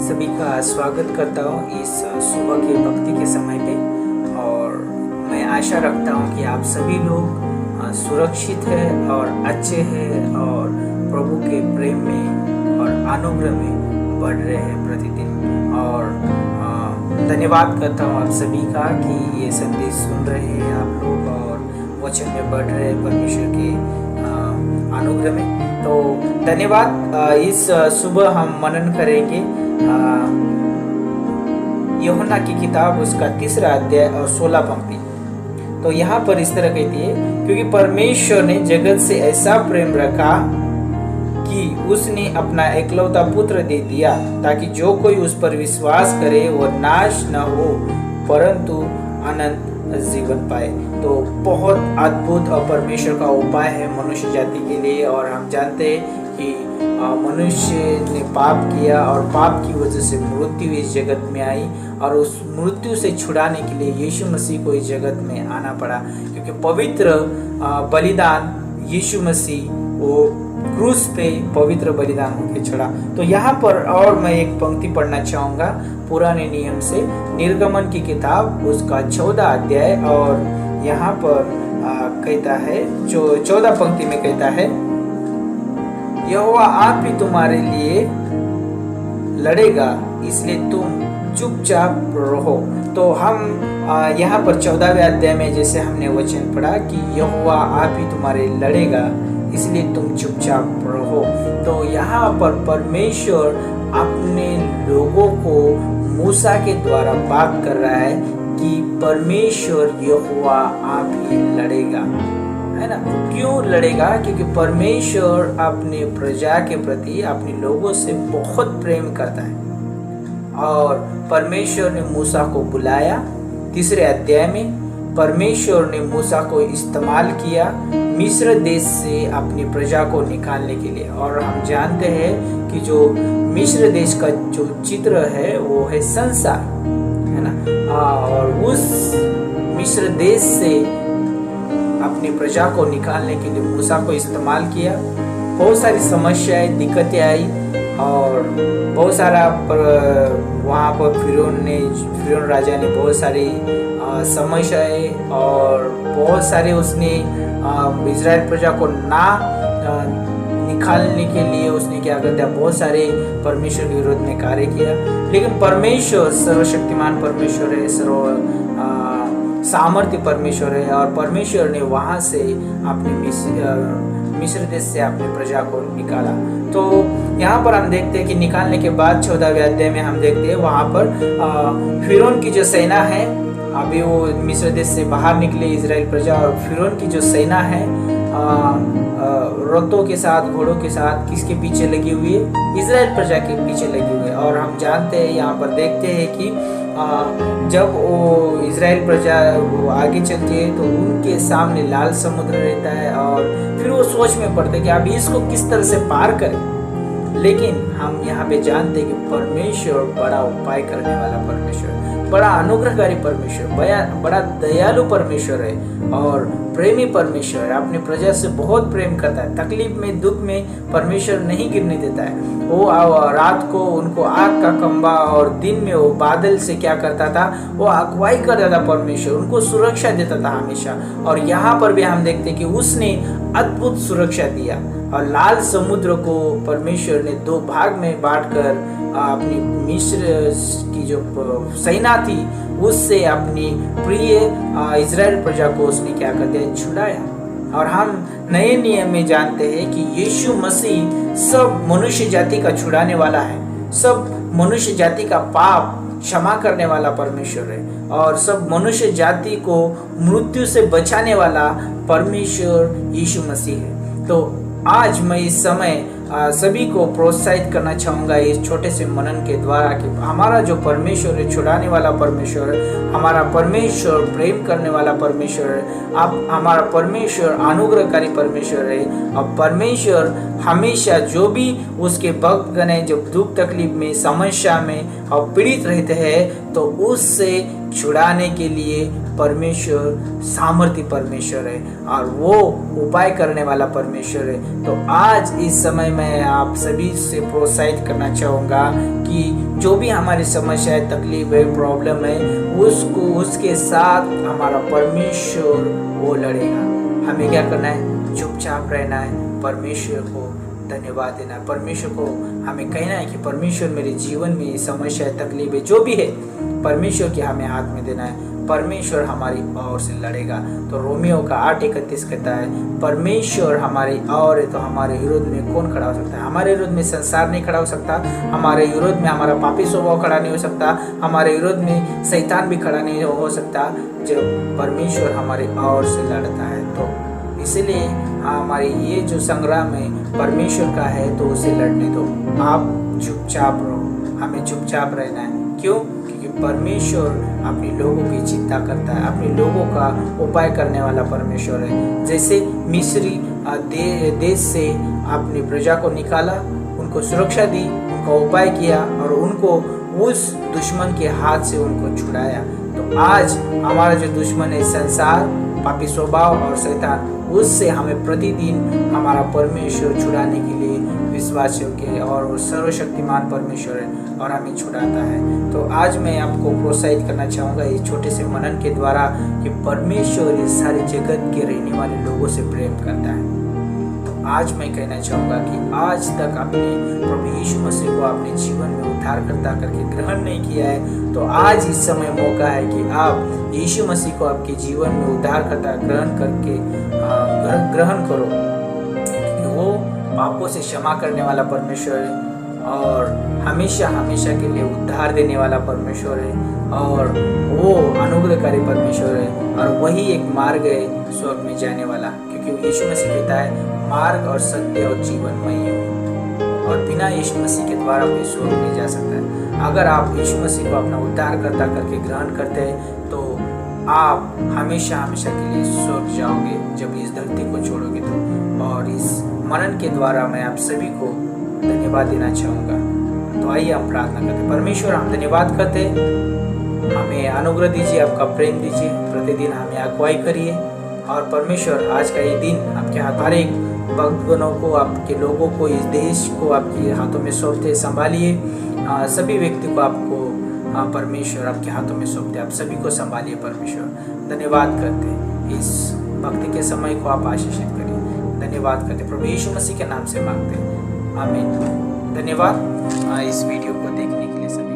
सभी का स्वागत करता हूँ इस सुबह के भक्ति के समय पे। और मैं आशा रखता हूँ कि आप सभी लोग सुरक्षित हैं और अच्छे हैं और प्रभु के प्रेम में और अनुग्रह में बढ़ रहे हैं प्रतिदिन। और धन्यवाद करता हूँ आप सभी का कि ये संदेश सुन रहे हैं आप लोग और वचन में बढ़ रहे हैं परमेश्वर के अनुग्रह में। तो धन्यवाद। इस सुबह हम मनन करेंगे यूहन्ना की किताब उसका 3 अध्याय और 16 पंक्ति। तो यहाँ पर इस तरह कहती है, क्योंकि परमेश्वर ने जगत से ऐसा प्रेम रखा कि उसने अपना एकलौता पुत्र दे दिया, ताकि जो कोई उस पर विश्वास करे वह नाश न हो परंतु अनंत जीवन पाए। तो बहुत अद्भुत और परमेश्वर का उपाय है मनुष्य जाति के लिए। और हम जानते हैं कि मनुष्य ने पाप किया और पाप की वजह से मृत्यु इस जगत में आई, और उस मृत्यु से छुड़ाने के लिए यीशु मसीह को इस जगत में आना पड़ा, क्योंकि पवित्र बलिदान यीशु मसीह वो क्रूस पे पवित्र बलिदान होकर चढ़ा। तो यहाँ पर और मैं एक पंक्ति पढ़ना चाहूँगा पुराने नियम से, निर्गमन की किताब उसका 14 अध्याय और यहाँ पर कहता है, जो 14 पंक्ति में कहता है, यहोवा आप ही तुम्हारे लिए लड़ेगा इसलिए तुम चुपचाप रहो। तो हम यहाँ पर 14वें अध्याय में जैसे हमने वचन पढ़ा कि यहोवा आप ही तुम्हारे लड़ेगा इसलिए तुम चुपचाप रहो। तो यहाँ पर परमेश्वर अपने लोगों को मूसा के द्वारा बात कर रहा है कि परमेश्वर यहोवा आप ही लड़ेगा, है ना। क्यों लड़ेगा? क्योंकि परमेश्वर अपने प्रजा के प्रति अपने लोगों से बहुत प्रेम करता है। और परमेश्वर ने मूसा को बुलाया 3 अध्याय में। परमेश्वर ने मूसा को इस्तेमाल किया मिस्र देश से अपनी प्रजा को निकालने के लिए। और हम जानते हैं कि जो मिस्र देश का जो चित्र है वो है संसार, है ना। और उस मिस्र देश से अपनी प्रजा को निकालने के लिए मूसा को इस्तेमाल किया। बहुत सारी समस्याएं दिक्कतें आई और बहुत सारा वहाँ पर फिरौन राजा ने बहुत सारी समस्याएं और बहुत सारे उसने इजराइल प्रजा को ना निकालने के लिए उसने क्या कर दिया, बहुत सारे परमेश्वर के विरोध में कार्य किया। लेकिन परमेश्वर सर्वशक्तिमान परमेश्वर है, सर्व सामर्थ्य परमेश्वर है, और परमेश्वर ने वहां से अपने मिस्र देश से अपने प्रजा को निकाला। तो यहाँ पर हम देखते हैं कि निकालने के बाद 14वें अध्याय में हम देखते हैं वहां पर फिरौन की जो सेना है, अभी वो मिस्र देश से बाहर निकले इजराइल प्रजा, और फिरौन की जो सेना है रथों के साथ घोड़ों के साथ किसके पीछे लगी हुई है? इजराइल प्रजा के पीछे लगी हुई है। और हम जानते हैं यहाँ पर देखते हैं कि जब वो इजराइल प्रजा वो आगे चलती है तो उनके सामने लाल समुद्र रहता है, और फिर वो सोच में पड़ते कि अब इसको किस तरह से पार करें। लेकिन हम यहाँ पे जानते हैं कि परमेश्वर बड़ा उपाय करने वाला परमेश्वर, बड़ा अनुग्रहकारी परमेश्वर, बड़ा दयालु परमेश्वर है और प्रेमी परमेश्वर है। अपने प्रजा से बहुत प्रेम करता है। तकलीफ में दुख में परमेश्वर नहीं गिरने देता है। वो रात को उनको आग का खंबा और दिन में वो बादल से क्या करता था, वो अगुवाई करता था परमेश्वर, उनको सुरक्षा देता था हमेशा। और यहाँ पर भी हम देखते हैं कि उसने अद्भुत सुरक्षा दिया, और लाल समुद्र को परमेश्वर ने 2 भाग में बांटकर अपनी मिस्र की जो सेना थी उससे अपनी प्रिय इजराइल प्रजा को उसने क्या कर दिया, छुड़ाया। और हम नए नियम में जानते हैं कि यीशु मसीह सब मनुष्य जाति का छुड़ाने वाला है, सब मनुष्य जाति का पाप क्षमा करने वाला परमेश्वर है, और सब मनुष्य जाति को मृत्यु से बचाने वाला परमेश्वर यीशु मसीह है। तो आज मैं इस समय सभी को प्रोत्साहित करना चाहूँगा इस छोटे से मनन के द्वारा कि हमारा जो परमेश्वर है छुड़ाने वाला परमेश्वर है, हमारा परमेश्वर प्रेम करने वाला परमेश्वर है, आप हमारा परमेश्वर अनुग्रहकारी परमेश्वर है। और परमेश्वर हमेशा जो भी उसके भक्तगण है जो दुख तकलीफ में समस्या में और पीड़ित रहते हैं तो उससे छुड़ाने के लिए परमेश्वर सामर्थी परमेश्वर है और वो उपाय करने वाला परमेश्वर है। तो आज इस समय मैं आप सभी से प्रोत्साहित करना चाहूँगा कि जो भी हमारी समस्या है, तकलीफ है, प्रॉब्लम है, उसके साथ हमारा परमेश्वर वो लड़ेगा। हमें क्या करना है? चुपचाप रहना है, परमेश्वर को धन्यवाद देना है, परमेश्वर को हमें कहना है कि परमेश्वर मेरे जीवन में समस्या है, तकलीफ है, जो भी है, परमेश्वर के हमें हाथ में देना है। परमेश्वर हमारी ओर से लड़ेगा। तो रोमियो का 8:31 कहता है परमेश्वर हमारी ओर है तो हमारे विरोध में कौन खड़ा हो सकता है? हमारे विरोध में संसार नहीं खड़ा हो सकता, हमारे विरोध में हमारा पापी स्वभाव खड़ा नहीं हो सकता, हमारे विरोध में शैतान भी खड़ा नहीं हो सकता जब परमेश्वर हमारी ओर से लड़ता है। तो इसलिए हमारी ये जो संग्राम है परमेश्वर का है, तो उसे लड़ने दो। आप चुपचाप रहो, हमें चुपचाप रहना है। क्यों? क्योंकि परमेश्वर अपने लोगों की चिंता करता है, अपने लोगों का उपाय करने वाला परमेश्वर है। जैसे मिस्री देश से अपनी प्रजा को निकाला, उनको सुरक्षा दी, उनका उपाय किया और उनको उस दुश्मन के हाथ से उनको छुड़ाया। तो आज हमारा जो दुश्मन है संसार, पापी स्वभाव और शैतान, उससे हमें प्रतिदिन हमारा परमेश्वर छुड़ाने के लिए विश्वास योग्य और सर्वशक्तिमान परमेश्वर है और हमें छुड़ाता है। तो आज मैं आपको प्रोत्साहित करना चाहूँगा इस छोटे से मनन के द्वारा कि परमेश्वर इस सारे जगत के रहने वाले लोगों से प्रेम करता है। आज मैं कहना चाहूँगा कि आज तक आपने प्रभु यीशु मसीह को अपने जीवन में उद्धारकर्ता करके ग्रहण नहीं किया है, तो आज इस समय मौका है कि आप यीशु मसीह को आपके जीवन में उद्धारकर्ता ग्रहण करो। वो पापों से क्षमा करने वाला परमेश्वर है और हमेशा हमेशा के लिए उद्धार देने वाला परमेश्वर है और वो अनुग्रहकारी परमेश्वर है और वही एक मार्ग है स्वर्ग में जाने वाला। क्योंकि यीशु मसीह कहता है मार्ग और सत्य और जीवन मैं ही हूँ और बिना यीशु मसीह के द्वारा कोई स्वर्ग नहीं जा सकता है। अगर आप यीशु मसीह को अपना उद्धारकर्ता करके ग्रहण करते हैं तो आप हमेशा हमेशा के लिए स्वर्ग जाओगे जब इस धरती को छोड़ोगे तो। और इस मनन के द्वारा मैं आप सभी को धन्यवाद देना चाहूँगा। तो आइए हम प्रार्थना करते हैं। परमेश्वर, हम धन्यवाद करते हैं, हमें अनुग्रह दीजिए, आपका प्रेम दीजिए, प्रतिदिन हमें अगुवाई करिए। और परमेश्वर, आज का ये दिन आपके हाथ, हर एक भक्तगणों को, आपके लोगों को, इस देश को आपके हाथों में सौंपते, संभालिए। सभी व्यक्ति को आपको परमेश्वर आपके हाथों में सौंपते, आप सभी को संभालिए। परमेश्वर, धन्यवाद करते हैं, इस भक्ति के समय को आप आशीषित करिए। धन्यवाद करते प्रभु यीशु मसीह के नाम से मांगते हैं, आमीन। धन्यवाद इस वीडियो को देखने के लिए सभी।